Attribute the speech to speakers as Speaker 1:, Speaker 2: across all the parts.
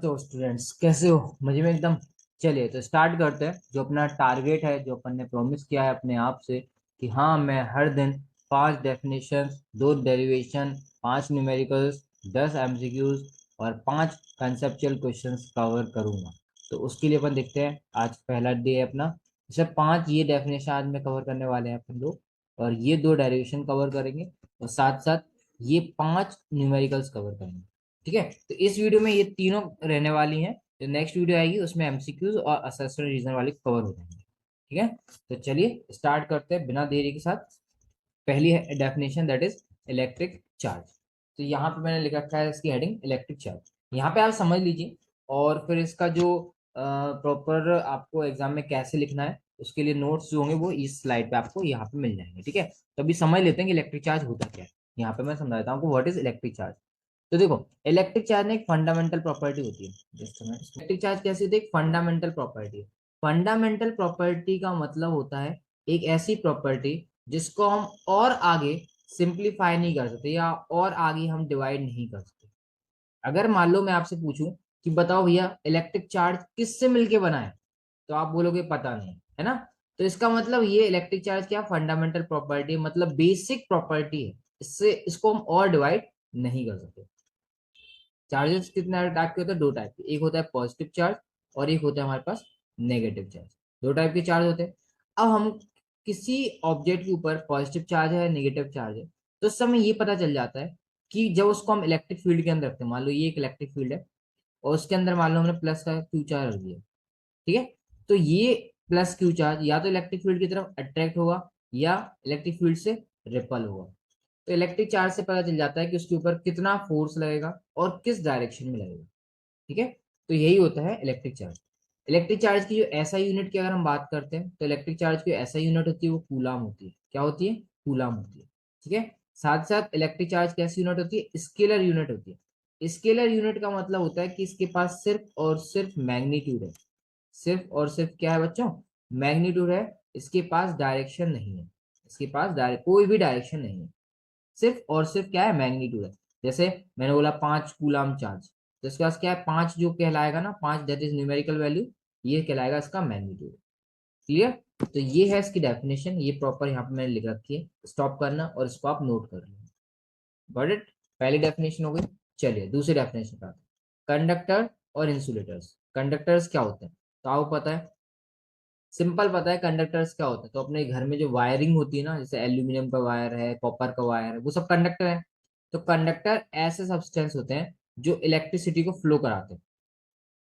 Speaker 1: तो स्टूडेंट्स कैसे हो? मजे में एकदम। चलिए तो स्टार्ट करते हैं। जो अपना टारगेट है, जो अपन ने प्रॉमिस किया है अपने आप से कि हाँ मैं हर दिन 5 डेफिनेशंस, 2 डेरिवेशन, 5 न्यूमेरिकल्स, 10 एमसीक्यूज और 5 कंसेप्चुअल क्वेश्चंस कवर करूंगा। तो उसके लिए अपन देखते हैं, आज पहला डे है अपना। जैसे 5 ये डेफिनेशन आज में कवर करने वाले हैं अपन लोग, और ये 2 डेरिवेशन कवर करेंगे, और साथ साथ ये 5 न्यूमेरिकल्स कवर करेंगे। ठीक है, तो इस वीडियो में ये तीनों रहने वाली हैं। जो नेक्स्ट वीडियो आएगी उसमें एमसीक्यूज और असेसमेंट रीजन वाले कवर हो जाएंगे। ठीक है, तो चलिए स्टार्ट करते हैं बिना देरी के साथ। पहली definition, that is electric charge. तो यहाँ पे मैंने लिख रखा है इसकी हेडिंग इलेक्ट्रिक चार्ज। यहाँ पे आप समझ लीजिए, और फिर इसका जो प्रॉपर आपको एग्जाम में कैसे लिखना है उसके लिए नोट्स जो होंगे वो इस स्लाइड पे आपको यहाँ पे मिल जाएंगे। ठीक है, तो अभी समझ लेते हैं कि इलेक्ट्रिक चार्ज होता क्या है। यहाँ पे मैं समझा देता हूँ आपको व्हाट इज इलेक्ट्रिक चार्ज। तो देखो, इलेक्ट्रिक चार्ज में एक फंडामेंटल प्रॉपर्टी होती है। जस्ट इलेक्ट्रिक चार्ज कैसी होती है? एक फंडामेंटल प्रॉपर्टी है। फंडामेंटल प्रॉपर्टी का मतलब होता है एक ऐसी प्रॉपर्टी जिसको हम और आगे सिंप्लीफाई नहीं कर सकते, या और आगे हम डिवाइड नहीं कर सकते। अगर मान लो मैं आपसे पूछूं कि बताओ भैया इलेक्ट्रिक चार्ज किससे मिलके बना है, तो आप बोलोगे पता नहीं, है ना। तो इसका मतलब ये इलेक्ट्रिक चार्ज क्या फंडामेंटल प्रॉपर्टी, मतलब बेसिक प्रॉपर्टी है। इससे इसको हम और डिवाइड नहीं कर सकते। चार्जेस कितने टाइप के होते हैं? 2 टाइप के। एक होता है पॉजिटिव चार्ज और एक होता है हमारे पास नेगेटिव चार्ज। 2 टाइप के चार्ज होते हैं। अब हम किसी ऑब्जेक्ट के ऊपर पॉजिटिव चार्ज है, नेगेटिव चार्ज है, तो उस समय ये पता चल जाता है कि जब उसको हम इलेक्ट्रिक फील्ड के अंदर रखते हैं, मान लो ये एक इलेक्ट्रिक फील्ड है और उसके अंदर मान लो हमने प्लस का क्यू चार्ज रख दिया। ठीक है, तो ये प्लस क्यू चार्ज या तो इलेक्ट्रिक फील्ड की तरफ अट्रैक्ट होगा या इलेक्ट्रिक फील्ड से रिपल होगा। तो इलेक्ट्रिक चार्ज से पता चल जाता है कि उसके ऊपर कितना फोर्स लगेगा और किस डायरेक्शन में लगेगा। ठीक है, तो यही होता है इलेक्ट्रिक चार्ज। इलेक्ट्रिक चार्ज की जो एसआई यूनिट की अगर हम बात करते हैं, तो इलेक्ट्रिक चार्ज की एसआई यूनिट होती है वो कूलाम होती है। क्या होती है? कूलाम होती है। ठीक है, साथ साथ इलेक्ट्रिक चार्ज कैसी यूनिट होती है? स्केलर यूनिट होती है। स्केलर यूनिट का मतलब होता है कि इसके पास सिर्फ और सिर्फ मैग्नीट्यूड है। सिर्फ और सिर्फ क्या है बच्चों? मैग्नीट्यूड है। इसके पास डायरेक्शन नहीं है। इसके पास कोई भी डायरेक्शन नहीं है। सिर्फ और सिर्फ क्या है? मैग्नीट्यूड है। जैसे मैंने बोला 5 कूलाम चार्ज, तो इसके पास क्या है? 5 जो कहलाएगा ना, 5 दैट इज न्यूमेरिकल वैल्यू, ये कहलाएगा इसका मैग्नीट्यूड। क्लियर? तो ये है इसकी डेफिनेशन, ये प्रॉपर यहाँ पे मैंने लिख रखी है। स्टॉप करना और इसको आप नोट कर लेना। Got it? पहली डेफिनेशन हो गई। चलिए दूसरी डेफिनेशन पे आते हैं। कंडक्टर और इंसुलेटर्स। कंडक्टर्स क्या होते हैं? तो आपको पता है, सिंपल पता है कंडक्टर्स क्या होते हैं। तो अपने घर में जो वायरिंग होती है ना, जैसे एल्यूमिनियम का वायर है, कॉपर का वायर है, वो सब कंडक्टर है। तो कंडक्टर ऐसे सब्सटेंस होते हैं जो इलेक्ट्रिसिटी को फ्लो कराते हैं,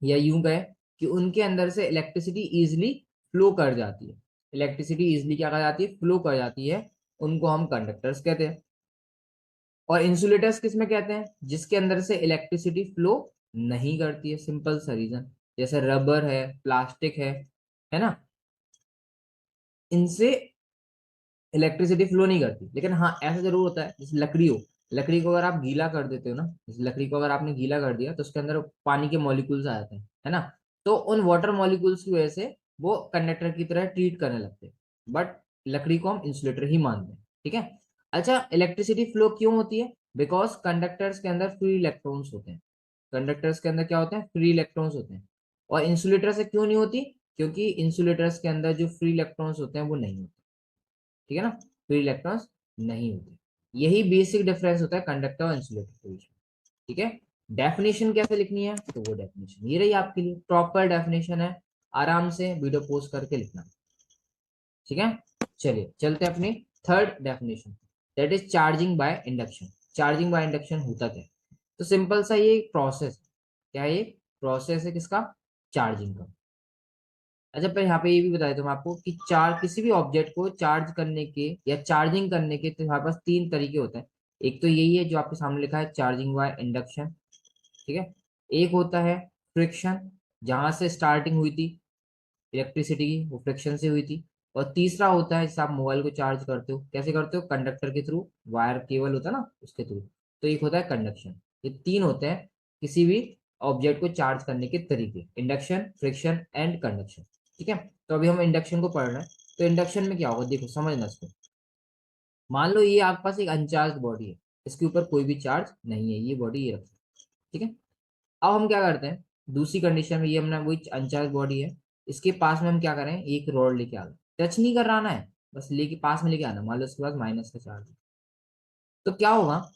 Speaker 1: या यूं कहें कि उनके अंदर से इलेक्ट्रिसिटी इजिली फ्लो कर जाती है। इलेक्ट्रिसिटी इजिली क्या कर जाती है? फ्लो कर जाती है। उनको हम कंडक्टर्स कहते हैं। और इंसुलेटर्स किस में कहते हैं? जिसके अंदर से इलेक्ट्रिसिटी फ्लो नहीं करती है। सिंपल सा रीजन, जैसे रबर है, प्लास्टिक है ना, इनसे इलेक्ट्रिसिटी फ्लो नहीं करती। लेकिन हाँ ऐसा जरूर होता है, जैसे लकड़ी हो, लकड़ी को अगर आप गीला कर देते हो ना, जैसे लकड़ी को अगर आपने गीला कर दिया तो उसके अंदर पानी के मॉलिक्यूल्स आ जाते हैं, है ना। तो उन वाटर मॉलिक्यूल्स की वजह से वो कंडक्टर की तरह ट्रीट करने लगते हैं। बट लकड़ी को हम इंसुलेटर ही मानते हैं। ठीक है, अच्छा इलेक्ट्रिसिटी फ्लो क्यों होती है? बिकॉज कंडक्टर्स के अंदर फ्री इलेक्ट्रॉन्स होते हैं। कंडक्टर्स के अंदर क्या होते हैं? फ्री इलेक्ट्रॉन्स होते हैं। और इंसुलेटर से क्यों नहीं होती? क्योंकि इंसुलेटर्स के अंदर जो फ्री इलेक्ट्रॉन्स होते हैं वो नहीं होते। ठीक है ना, फ्री इलेक्ट्रॉन्स नहीं होते। यही बेसिक डिफरेंस होता है कंडक्टर और इंसुलेटर के बीच में। ठीक है, डेफिनेशन कैसे लिखनी है? तो वो डेफिनेशन ये रही आपके लिए, प्रॉपर डेफिनेशन है। आराम से वीडियो पोस्ट करके लिखना। ठीक है, चलिए चलते हैं अपनी third definition, that is charging by induction. Charging by induction होता क्या है? तो सिंपल सा ये प्रोसेस, क्या है ये? प्रोसेस है किसका? चार्जिंग का। अच्छा पर यहाँ पे ये भी बता देता हूँ आपको कि किसी भी ऑब्जेक्ट को चार्ज करने के या चार्जिंग करने के तो हमारे पास 3 तरीके होते हैं। एक तो यही है जो आपके सामने लिखा है, चार्जिंग बाय इंडक्शन। ठीक है, एक होता है फ्रिक्शन, जहां से स्टार्टिंग हुई थी इलेक्ट्रिसिटी की, वो फ्रिक्शन से हुई थी। और तीसरा होता है जैसे आप मोबाइल को चार्ज करते हो, कैसे करते हो? कंडक्टर के थ्रू, वायर केबल होता है ना उसके थ्रू। तो एक होता है कंडक्शन। ये 3 होते हैं किसी भी ऑब्जेक्ट को चार्ज करने के तरीके, इंडक्शन, फ्रिक्शन एंड कंडक्शन। ठीक है, तो अभी हम इंडक्शन को पढ़ रहे हैं। तो इंडक्शन में क्या होगा, देखो समझना इसको। मान लो ये आपके पास एक अनचार्ज बॉडी है, इसके ऊपर कोई भी चार्ज नहीं है, ये बॉडी ये रखी है। ठीक है, अब हम क्या करते हैं, दूसरी कंडीशन में ये हमने वही अनचार्ज बॉडी है, इसके पास में हम क्या करें, एक रॉड लेके आना, टच नहीं कराना है, बस लेके पास में लेके आना, मान लो उसके पास माइनस का चार्ज है। तो क्या होगा,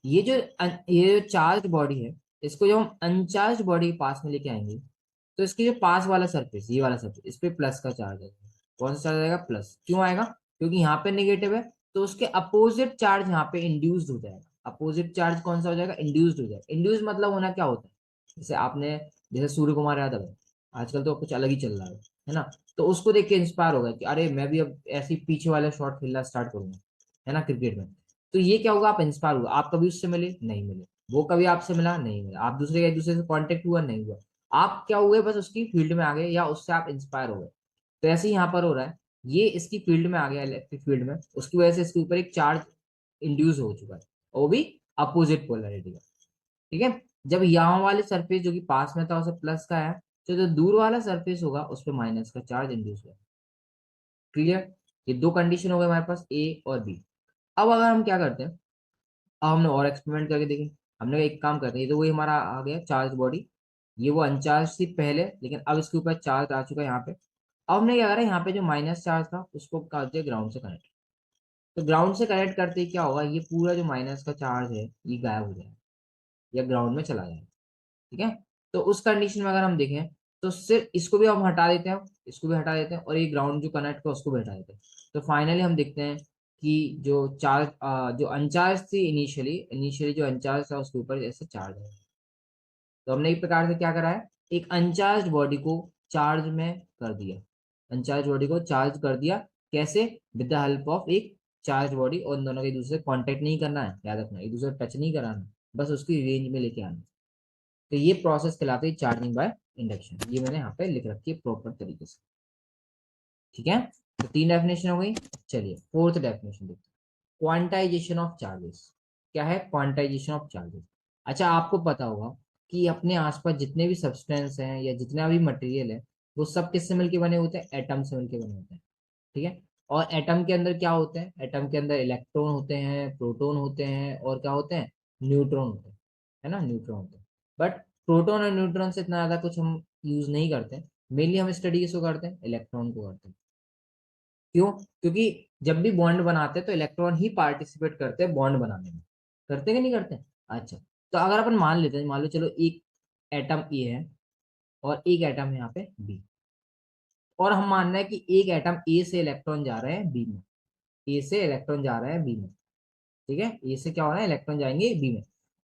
Speaker 1: ये जो चार्ज बॉडी है, इसको जब हम अनचार्ज बॉडी के पास में लेके आएंगे, तो इसकी जो पास वाला सरफेस, ये वाला सरफेस, इस पे प्लस का चार्ज आएगा। कौन सा चार्ज आएगा, प्लस। क्यों आएगा, क्योंकि यहाँ पे नेगेटिव है, तो उसके अपोजिट चार्ज यहाँ पे इंड्यूस्ड हो जाएगा। अपोजिट चार्ज कौन सा हो जाएगा, इंड्यूस्ड हो जाएगा। इंड्यूस मतलब होना क्या होता है, जैसे आपने, जैसे सूर्य कुमार यादव है, आजकल तो कुछ अलग ही चल रहा है ना, तो उसको देख के इंस्पायर हो गया कि अरे मैं भी अब ऐसे ही पीछे वाले शॉट खेलना स्टार्ट करूंगा, है ना, क्रिकेट में। तो ये क्या होगा, आप इंस्पायर हुआ, आप कभी उससे मिले नहीं मिले, वो कभी आपसे मिला नहीं मिला, आप दूसरे एक दूसरे से कांटेक्ट हुआ नहीं हुआ, आप क्या हुए, बस उसकी फील्ड में आ गए या उससे आप इंस्पायर हो गए। तो ऐसे ही यहाँ पर हो रहा है, ये इसकी फील्ड में आ गया, इलेक्ट्रिक फील्ड में, उसकी वजह से इसके ऊपर एक चार्ज इंड्यूस हो चुका है, वो भी अपोजिट पोलैरिटी का। ठीक है, जब यहाँ वाले सरफेस जो कि पास में था उसे प्लस का है, तो जो दूर वाला सरफेस होगा उस पर माइनस का चार्ज इंड्यूस हुआ। क्लियर, ये दो कंडीशन हो गए हमारे पास, ए और बी। अब अगर हम क्या करते हैं, अब हमने और एक्सपेरिमेंट करके देखें। हमने एक काम करते हैं, ये तो वही हमारा आ गया चार्ज बॉडी, ये वो अनचार्ज थी पहले, लेकिन अब इसके ऊपर चार्ज आ चुका है यहाँ पे। अब हमने क्या करा, यहाँ पे जो माइनस चार्ज था उसको कर दिया ग्राउंड से कनेक्ट। तो ग्राउंड से कनेक्ट करते ही क्या होगा, ये पूरा जो माइनस का चार्ज है ये गायब हो जाएगा या ग्राउंड में चला जाएगा। ठीक है, तो उस कंडीशन में अगर हम देखें, तो सिर्फ इसको भी हम हटा देते हैं, इसको भी हटा देते हैं, और ये ग्राउंड जो कनेक्ट है उसको भी हटा देते हैं। तो फाइनली हम देखते हैं कि जो चार्ज, जो अनचार्ज थी इनिशियली इनिशियली जो अनचार्ज था उसके ऊपर जैसे चार्ज है। तो हमने एक प्रकार से क्या करा है, एक अनचार्ज बॉडी को चार्ज में कर दिया, अनचार्ज बॉडी को चार्ज कर दिया। कैसे, विद द हेल्प ऑफ एक चार्ज बॉडी, और इन दोनों के एक दूसरे कांटेक्ट नहीं करना है, याद रखना, एक दूसरे टच नहीं कराना, बस उसकी रेंज में लेके आना। तो ये प्रोसेस कहलाती है चार्जिंग बाय इंडक्शन, ये मैंने यहाँ पे लिख रखी है प्रॉपर तरीके से। ठीक है, तो तीन डेफिनेशन हो गई। चलिए फोर्थ डेफिनेशन देखते हैं, क्वांटाइजेशन ऑफ चार्जेस। क्या है क्वांटाइजेशन ऑफ चार्जेस। अच्छा, आपको पता होगा कि अपने आसपास जितने भी सब्सटेंस हैं या जितना भी मटेरियल है, वो सब किससे मिलके बने होते हैं, एटम से मिलके बने होते हैं। ठीक है, और एटम के अंदर क्या होते हैं, एटम के अंदर इलेक्ट्रॉन होते हैं, प्रोटॉन होते हैं, और क्या होते हैं, न्यूट्रॉन होते हैं, है ना, न्यूट्रॉन होते हैं। बट प्रोटॉन और न्यूट्रॉन से इतना ज्यादा कुछ हम यूज नहीं करते, मेनली हम स्टडी किसको करते हैं, इलेक्ट्रॉन को करते हैं। क्यों, क्योंकि जब भी बॉन्ड बनाते हैं तो इलेक्ट्रॉन ही पार्टिसिपेट करते हैं बॉन्ड बनाने में, करते हैं कि नहीं करते हैं? अच्छा, तो अगर अपन मान लेते हैं, मान लो चलो एक एटम ए है और एक एटम है यहाँ पे बी, और हम मान रहे हैं कि एक एटम ए से इलेक्ट्रॉन जा रहे हैं बी में, ए से इलेक्ट्रॉन जा रहे हैं बी में। ठीक है, ए से क्या हो रहा है, इलेक्ट्रॉन जाएंगे बी में।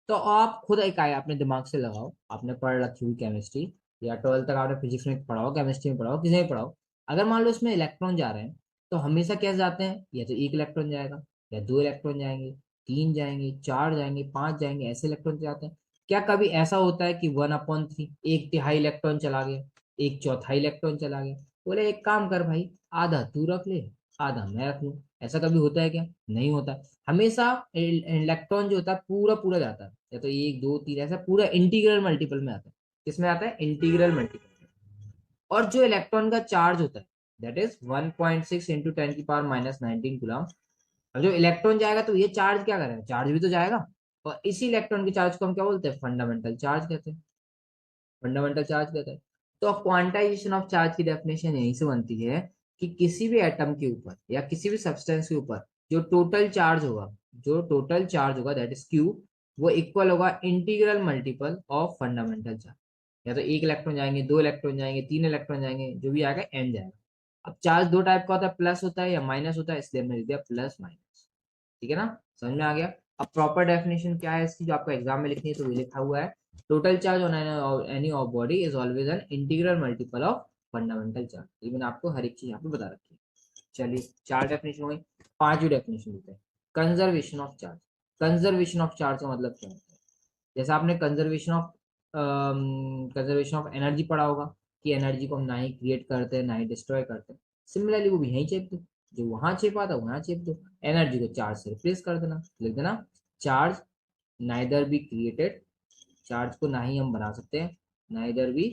Speaker 1: तो आप खुद एक आया अपने दिमाग से लगाओ, आपने पढ़ रखी हुई केमिस्ट्री, या ट्वेल्थ तक आपने फिजिक्स में पढ़ाओ, केमिस्ट्री में पढ़ाओ, किसी में पढ़ाओ, अगर मान लो इसमें इलेक्ट्रॉन जा रहे हैं, तो हमेशा कैसे जाते हैं, या तो एक इलेक्ट्रॉन जाएगा, या दो इलेक्ट्रॉन जाएंगे, तीन जाएंगे, चार जाएंगे, पांच जाएंगे, ऐसे इलेक्ट्रॉन जाते हैं। क्या कभी ऐसा होता है कि 1/3, एक तिहाई इलेक्ट्रॉन चला गया, एक चौथाई इलेक्ट्रॉन चला गया, बोले एक काम कर भाई, आधा तू रख ले, आधा मैं रख लूं, ऐसा कभी होता है क्या, नहीं होता। हमेशा इलेक्ट्रॉन जो होता है पूरा पूरा जाता है, या तो एक दो तीन, ऐसा पूरा इंटीग्रल मल्टीपल में आता है। किसमें आता है, इंटीग्रल मल्टीपल। और जो इलेक्ट्रॉन का चार्ज होता है, दैट इज 1.6 इंटू 10⁻⁻19 कूलम। अब जो इलेक्ट्रॉन जाएगा तो ये चार्ज क्या करेगा, चार्ज भी तो जाएगा, और इसी इलेक्ट्रॉन के चार्ज को हम क्या बोलते हैं, फंडामेंटल चार्ज कहते हैं, फंडामेंटल चार्ज कहते हैं। तो क्वांटाइजेशन ऑफ चार्ज की डेफिनेशन यहीं से बनती है कि किसी भी एटम के ऊपर या किसी भी सब्सटेंस के ऊपर जो टोटल चार्ज होगा, जो टोटल चार्ज होगा दैट इज क्यू, वो इक्वल होगा integral multiple of fundamental charge. या तो एक इलेक्ट्रॉन जाएंगे, दो इलेक्ट्रॉन जाएंगे, तीन इलेक्ट्रॉन जाएंगे, जो भी आएगा एन जाएगा। अब चार्ज दो टाइप का होता है, प्लस होता है या माइनस होता है, इसलिए हमने लिख दिया प्लस माइनस। ठीक है ना, समझ में आ गया। अब प्रॉपर डेफिनेशन क्या है इसकी, जो आपको एग्जाम में लिखनी है, तो ये लिखा हुआ है, total charge on any of body is always an integral multiple of fundamental charge. ये मैंने आपको हर एक चीज यहाँ पे बता रखी है। चलिए चार डेफिनेशन हो गई, पांचवी डेफिनेशन देते हैं, conservation of charge. Conservation of charge का मतलब क्या होता है, जैसे आपने कंजर्वेशन ऑफ एनर्जी पढ़ा होगा, कि एनर्जी को हम ना ही क्रिएट करते हैं ना ही डिस्ट्रॉय करते हैं, सिमिलरली वो भी यहीं चेप दो, जो वहां चेपा था वहां चेप दो, एनर्जी को चार्ज से रिप्लेस कर देना, लिख देना charge neither be created, charge को ना ही हम बना सकते हैं, नाइदर बी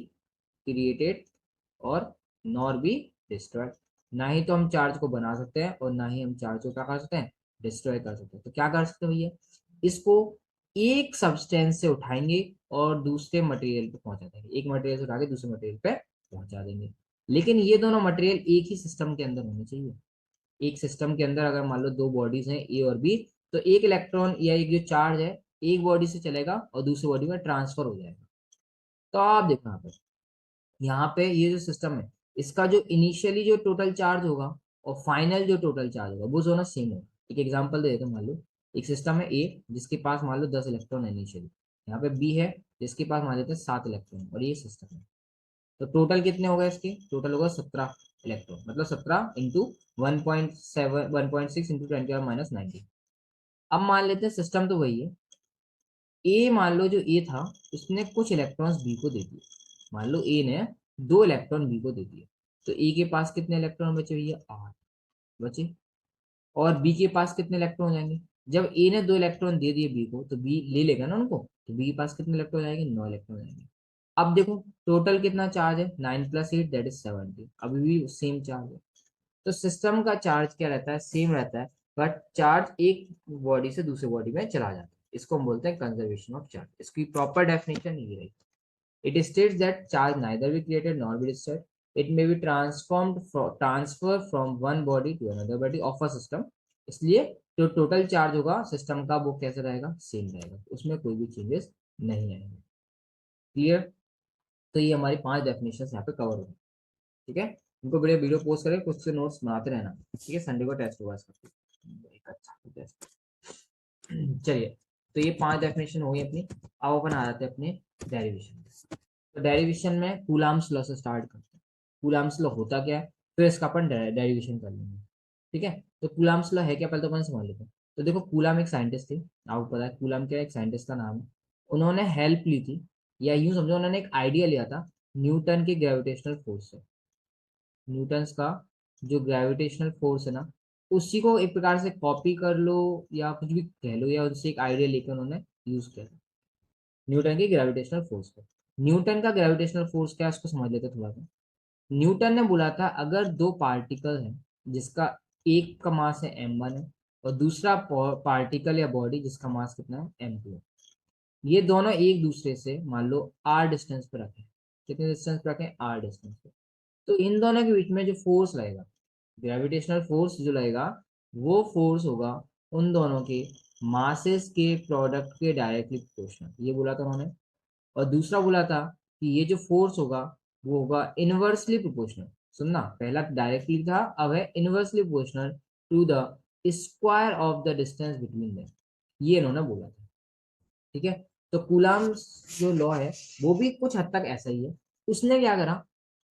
Speaker 1: क्रिएटेड और नॉर बी डिस्ट्रॉय। ना ही तो हम चार्ज को बना सकते हैं और ना ही हम चार्ज को क्या कर सकते हैं, डिस्ट्रॉय कर सकते हैं। तो क्या कर सकते हैं भैया, इसको एक सब्सटेंस से उठाएंगे और दूसरे मटेरियल पे पहुंचा देंगे, एक मटेरियल से उठा के दूसरे मटेरियल पे पहुंचा देंगे। लेकिन ये दोनों मटेरियल एक ही सिस्टम के अंदर होने चाहिए। एक सिस्टम के अंदर अगर मान लो दो बॉडीज हैं ए और बी, तो एक इलेक्ट्रॉन या एक जो चार्ज है एक बॉडी से चलेगा और दूसरी बॉडी में ट्रांसफर हो जाएगा। तो आप देखो यहाँ पे ये जो सिस्टम है, इसका जो इनिशियली जो टोटल चार्ज होगा और फाइनल जो टोटल चार्ज होगा वो दोनों सेम होगा। एक एग्जांपल दे देते हैं, मान लो एक सिस्टम है ए जिसके पास मान लो 10 इलेक्ट्रॉन है इनिशियली, यहाँ पे बी है जिसके पास मान लेते हैं 7 इलेक्ट्रॉन, और ये सिस्टम है। तो टोटल कितने होगा इसके, टोटल होगा 17 इलेक्ट्रॉन, मतलब 17 इंटू 1.7 1.6 इंटू 10⁻⁻90। अब मान लेते हैं सिस्टम तो वही है, ए मान लो जो ए था उसने कुछ इलेक्ट्रॉन्स बी को दे दिए। मान लो ए ने 2 इलेक्ट्रॉन बी को दे दिए, तो ए के पास कितने इलेक्ट्रॉन बचे भैया, 8 बचे। और बी के पास कितने इलेक्ट्रॉन जाएंगे, जब ए ने 2 इलेक्ट्रॉन दे दिए बी को तो बी ले लेगा ना उनको, तो बी के पास कितने इलेक्ट्रॉन जाएंगे, 9 इलेक्ट्रॉन जाएंगे। अब देखो टोटल कितना चार्ज है, 9 + 8 दैट इज 70, अभी भी सेम चार्ज है। तो सिस्टम का चार्ज क्या रहता है, सेम रहता है, बट चार्ज एक बॉडी से दूसरे बॉडी में चला जाता है। इसको हम बोलते हैं कंजर्वेशन ऑफ चार्ज। इसकी प्रॉपर डेफिनेशन ये रही, it states that charge neither be created nor be destroyed, it may be transfer from one body to another body of a system. इसलिए जो टोटल चार्ज होगा सिस्टम का वो कैसे रहेगा, सेम रहेगा, उसमें कोई भी चेंजेस नहीं आएंगे। क्लियर। तो ये हमारी 5 डेफिनेशन यहाँ पे कवर होगी। ठीक है, उनको बढ़िया वीडियो पोस्ट करें, कुछ से नोट्स बनाते रहना। ठीक है, संडे को टेस्ट होगा इसका, एक अच्छा टेस्ट। चलिए, तो ये 5 डेफिनेशन हो गई अपनी। अब अपन आ जाते हैं अपने डेरिवेशन। तो डेरिवेशन में कूलाम्स लॉ से स्टार्ट करते हैं। कूलाम्स लॉ होता क्या है, फिर इसका अपन डेरिवेशन कर लेंगे। ठीक है, तो कूलाम्स लॉ है क्या, पहले तो अपन समझ लेते हैं। तो देखो कूलाम एक साइंटिस्ट थे, आपको पता है कूलाम क्या है, एक साइंटिस्ट का नाम है। उन्होंने हेल्प ली थी, या यूं समझो उन्होंने एक आइडिया लिया था न्यूटन के ग्रेविटेशनल फोर्स से। न्यूटन्स का जो ग्रेविटेशनल फोर्स है ना, उसी को एक प्रकार से कॉपी कर लो या कुछ भी कह लो, या उससे एक आइडिया लेकर उन्होंने यूज किया था न्यूटन की ग्रेविटेशनल फोर्स को। न्यूटन का ग्रेविटेशनल फोर्स क्या है उसको समझ लेते हैं थोड़ा सा। न्यूटन ने बोला था अगर दो पार्टिकल है जिसका एक का मास है m1 है, और दूसरा पार्टिकल या बॉडी जिसका मास कितना है m2 है, ये दोनों एक दूसरे से मान लो r डिस्टेंस पे रखें। कितने डिस्टेंस पे रखें, r डिस्टेंस पे। तो इन दोनों के बीच में जो फोर्स लगेगा, ग्रेविटेशनल फोर्स जो लगेगा, वो फोर्स होगा उन दोनों के मासेस के प्रोडक्ट के डायरेक्टली प्रोपोर्शनल, ये बोला था उन्होंने। और दूसरा बोला था कि ये जो फोर्स होगा वो होगा इनवर्सली प्रोपोर्शनल। सुनना, पहला डायरेक्टली था, अब है inversely proportional to the square of the distance between them, ये इन्होंने बोला था। ठीक है, तो कूलाम्स जो लॉ है वो भी कुछ हद तक ऐसा ही है। उसने क्या करा,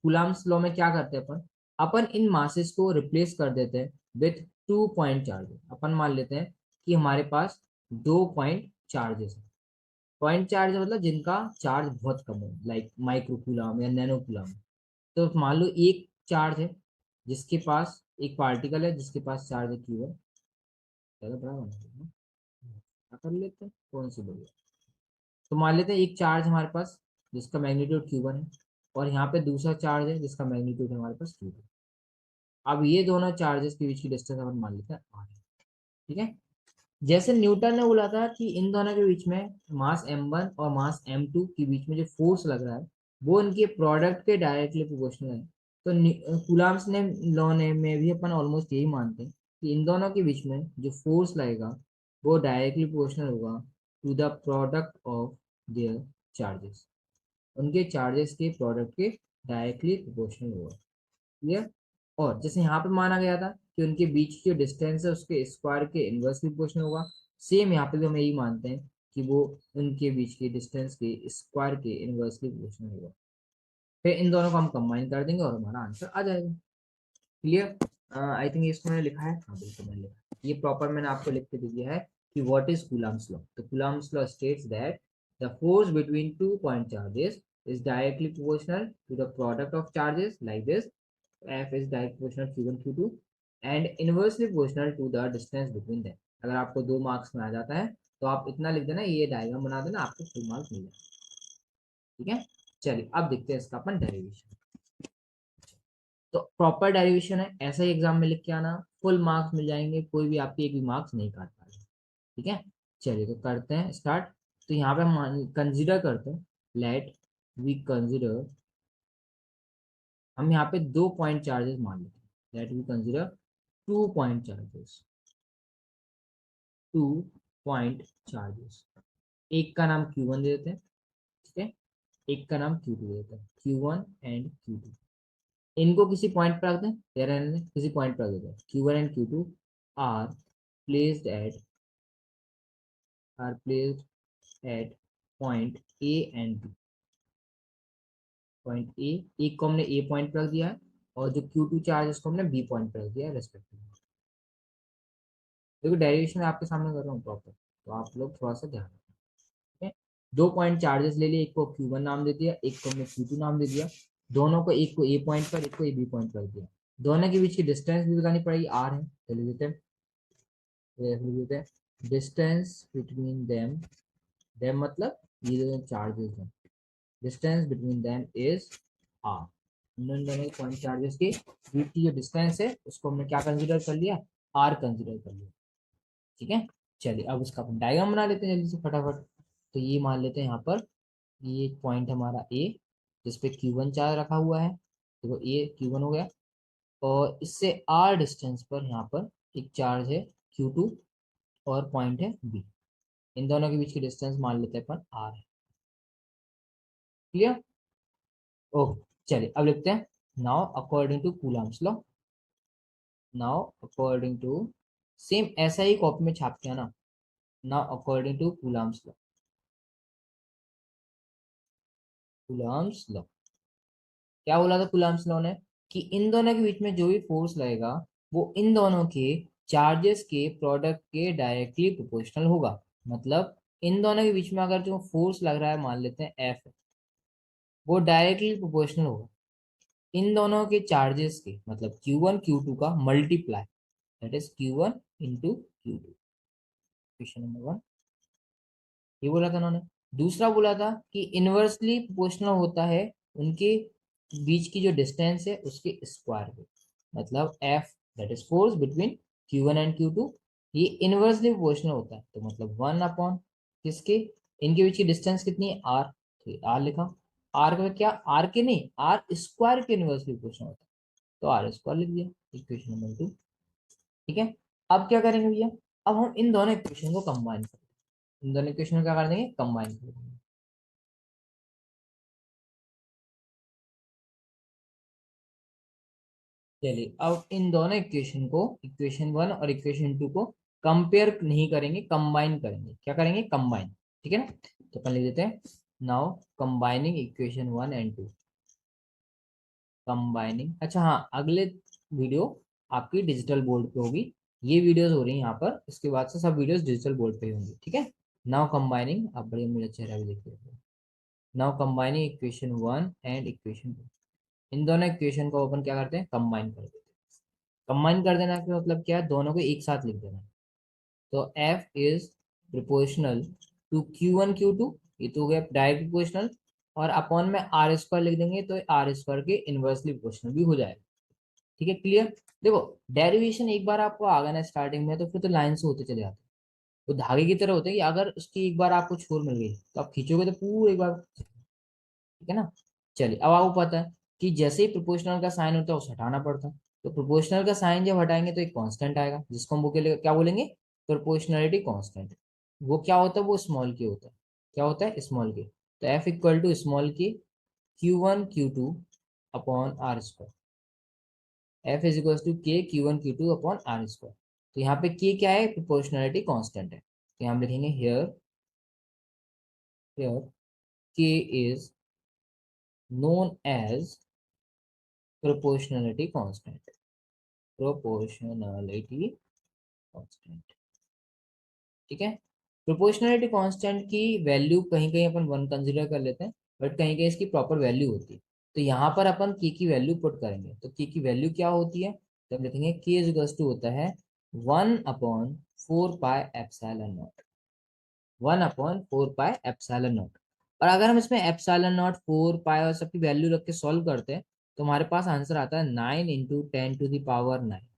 Speaker 1: कूलाम्स लॉ में क्या करते हैं अपन, अपन इन मासेस को रिप्लेस कर देते हैं विथ 2 पॉइंट चार्जेस। अपन मान लेते हैं कि हमारे पास 2 पॉइंट चार्जेस है। पॉइंट चार्ज मतलब जिनका चार्ज बहुत कम है, लाइक माइक्रो कूलाम या नैनो कूलाम। तो मान लो एक चार्ज है जिसके पास एक पार्टिकल है जिसके पास चार्ज है क्यू है, चलो बड़ा बना देते हैं। क्या कर लेते हैं, कौन सी बढ़िया। तो मान लेते हैं एक चार्ज हमारे पास जिसका मैग्नीट्यूड Q1 है, और यहाँ पे दूसरा चार्ज है जिसका मैग्नीट्यूड हमारे पास Q2। अब ये दोनों चार्जेस के बीच की डिस्टेंस अपन मान लेते हैं R। ठीक है, जैसे न्यूटन ने बोला था कि इन दोनों के बीच में मास m1 और मास m2 के बीच में जो फोर्स लग रहा है वो इनके प्रोडक्ट के डायरेक्टली प्रोपोर्शनल है। तो कूलाम्स ने लॉ ने में भी अपन ऑलमोस्ट यही मानते हैं कि इन दोनों के बीच में जो फोर्स लगेगा वो डायरेक्टली प्रोपोर्शनल होगा to the product of their charges, उनके चार्जेस के प्रोडक्ट के डायरेक्टली प्रोपोर्शनल होगा। क्लियर। और जैसे यहाँ पे माना गया था कि उनके बीच की जो डिस्टेंस है उसके स्क्वायर के इनवर्सली प्रोपोर्शनल होगा, सेम यहाँ पे भी हम यही मानते हैं कि वो उनके बीच की डिस्टेंस के स्क्वायर के इनवर्सली प्रोपोर्शनल होगा। फिर इन दोनों को हम कंबाइन कर देंगे और हमारा आंसर आ जाएगा। क्लियर। आई थिंक इसको मैंने लिखा है, हाँ बिल्कुल मैंने लिखा है। ये प्रॉपर मैंने आपको लिख के दे दिया है कि व्हाट इज कूलम्स लॉ। तो Coulomb's law states that the force between 2 point charges is directly proportional to the product of charges like this. F is directly proportional Q1 Q2 and inversely proportional to the distance between them. अगर आपको 2 marks में आ जाता है तो आप इतना लिख देना, ये डायग्राम बना देना, आपको फुल मार्क्स मिल जाएगा। ठीक है, चलिए अब देखते हैं इसका अपन डेरिवेशन। तो प्रॉपर डेरिवेशन है, ऐसा ही एग्जाम में लिख के आना, फुल मार्क्स मिल जाएंगे, कोई भी आपके एक भी मार्क्स नहीं काट पाएगा। ठीक है, चलिए तो करते हैं स्टार्ट। तो यहाँ पे हम कंसिडर करते हैं, लेट वी कंसिडर, हम यहाँ पे 2 पॉइंट चार्जेस मान लेते हैं, let we consider 2 point charges, 2 point charges. एक का नाम Q1 दे देते हैं, ठीक है, एक का नाम Q2 दे देते हैं, Q1 एंड Q2। इनको किसी पॉइंट पर रख दें या रहने दें, किसी पॉइंट पर रख देते हैं। Q1 and Q2 are placed at are placed at point A and B. Point A, एक को हमने ए पॉइंट पर रख दिया है, और जो Q2 चार्ज उसको हमने बी पॉइंट पर रख दिया है रेस्पेक्टिवली। देखो डेरिवेशन आपके सामने कर रहा हूँ प्रॉपर, तो आप लोग थोड़ा सा ध्यान रखें, ठीक है। 2 पॉइंट चार्जेस ले लिए, एक को Q1 नाम दे दिया, एक को हमने Q2 नाम दे दिया। दोनों को, एक को ए पॉइंट पर, एक को ए बी पॉइंट पर दिया। दोनों के बीच की डिस्टेंस भी बतानी पड़ेगी, आर है, तो लिख देते हैं, डिस्टेंस बिटवीन देम, देम मतलब ये जो चार्जेस हैं, distance between them is R. इन दोनों पॉइंट चार्जेस के बीच की जो डिस्टेंस है उसको हमने क्या कंसीडर कर लिया, आर कंसीडर कर लिया, ठीक है। चलिए अब उसका अपन डायग्राम बना लेते हैं जल्दी से फटाफट। तो ये मान लेते हैं यहाँ पर, ये पॉइंट हमारा ए, जिसपे Q1 चार्ज रखा हुआ है, देखो ये Q1 हो गया, और इससे आर डिस्टेंस पर यहाँ पर एक चार्ज है Q2, और पॉइंट है बी। इन दोनों के बीच की डिस्टेंस मान लेते हैं अपन आर है। क्लियर? ओके, चलिए अब लिखते हैं, now according to Coulomb's law, now according to, same ऐसा ही कॉपी में छाप के आना, now according to Coulomb's law, Coulomb's law. क्या बोला था कूलम्स लॉ ने, कि इन दोनों के बीच में जो भी फोर्स लगेगा वो इन दोनों के चार्जेस के प्रोडक्ट के डायरेक्टली प्रोपोर्शनल होगा। मतलब इन दोनों के बीच में अगर जो फोर्स लग रहा है, मान लेते हैं एफ, वो डायरेक्टली प्रोपोर्शनल होगा इन दोनों के चार्जेस के, मतलब Q1 Q2 का multiply, that is Q1 into Q2। Question number 1 ये बोला था उन्होंने। दूसरा बोला था कि इनवर्सली प्रोपोर्शनल होता है उनके बीच की जो डिस्टेंस है उसके स्क्वायर पे, मतलब F, that is force between Q1 and Q2, ये इनवर्सली प्रोपोर्शनल होता है। तो मतलब 1 अपॉन किसके, इनके बीच की डिस्टेंस कितनी है, आर, तो आर लिखा। आर का क्या, आर के नहीं, आर स्क्वायर के इनवर्सली प्रोपोर्शनल होता है, तो आर स्क्वायर लिख दिया, इक्वेशन नंबर 2, ठीक है। अब क्या करेंगे भैया, अब हम इन दोनों इक्वेशन को कंबाइन करेंगे, इन दोनों इक्वेशन को क्या कर देंगे, कंबाइन कर देंगे। चलिए अब इन दोनों इक्वेशन को, इक्वेशन 1 और इक्वेशन 2 को कंपेयर नहीं करेंगे, कंबाइन करेंगे। क्या करेंगे, कंबाइन, ठीक है ना। तो अपन लिख देते हैं, now combining equation 1 and 2, combining. अच्छा हाँ, अगले वीडियो आपकी डिजिटल बोर्ड पे होगी, ये वीडियोस हो रही हैं यहाँ पर, इसके बाद से सब वीडियोस डिजिटल बोर्ड पे ही होंगी, ठीक है। नाउ कंबाइनिंग, आप बड़े मेरा चेहरा भी देखिए, now combining equation 1 and equation 2, इन दोनों इक्वेशन को अपन क्या करते हैं, कंबाइन कर देते हैं। कंबाइन कर देना का मतलब क्या है, दोनों को एक साथ लिख देना। तो F is proportional to Q1 Q2, ये तो हो गया डायरेक्ट प्रोपोर्शनल, और अपॉन में आर स्क्वायर लिख देंगे, तो आर स्क्वायर के इनवर्सली प्रोपोर्शनल भी हो जाएगा, ठीक है। क्लियर? देखो डेरिवेशन एक बार आपको आ गया ना स्टार्टिंग में, तो फिर तो लाइन से होते चले जाते हैं, तो धागे की तरह होते हैं कि अगर उसकी एक बार आपको छोर मिल गई तो आप खींचोगे तो पूरी एक बार, ठीक है ना। चलिए अब आपको पता है कि जैसे ही प्रोपोर्शनल का साइन होता है उसे हटाना पड़ता है, तो प्रोपोर्शनल का साइन जब हटाएंगे तो एक कांस्टेंट आएगा, जिसको हम वो के लिए क्या बोलेंगे, प्रोपोर्शनलिटी कांस्टेंट। वो क्या होता है, वो स्मॉल के होता है। क्या होता है, स्मॉल के। तो F equal to small K Q1 Q2 upon R square, F is equal to K Q1 Q2 upon R square. तो यहाँ पे के क्या है, प्रोपोर्शनलिटी कांस्टेंट है, तो यहाँ हम लिखेंगे here, here K is known as proportionality constant, proportionality constant, ठीक है। प्रोपोर्शनलिटी कांस्टेंट की वैल्यू कहीं कहीं अपन 1 कंसीडर कर लेते हैं, बट कहीं कहीं इसकी प्रॉपर वैल्यू होती है। तो यहाँ पर अपन के की वैल्यू पुट करेंगे, तो के की वैल्यू क्या होती है, तो हम लिखेंगे के इज इक्वल टू होता है 1/4 pi epsilon not, 1/4 pi epsilon not. और अगर हम इसमें एप्सिलॉन नॉट, 4 पाई और सबकी वैल्यू रख के सॉल्व करते हैं, तो हमारे पास आंसर आता है 9 × 10⁹ 9,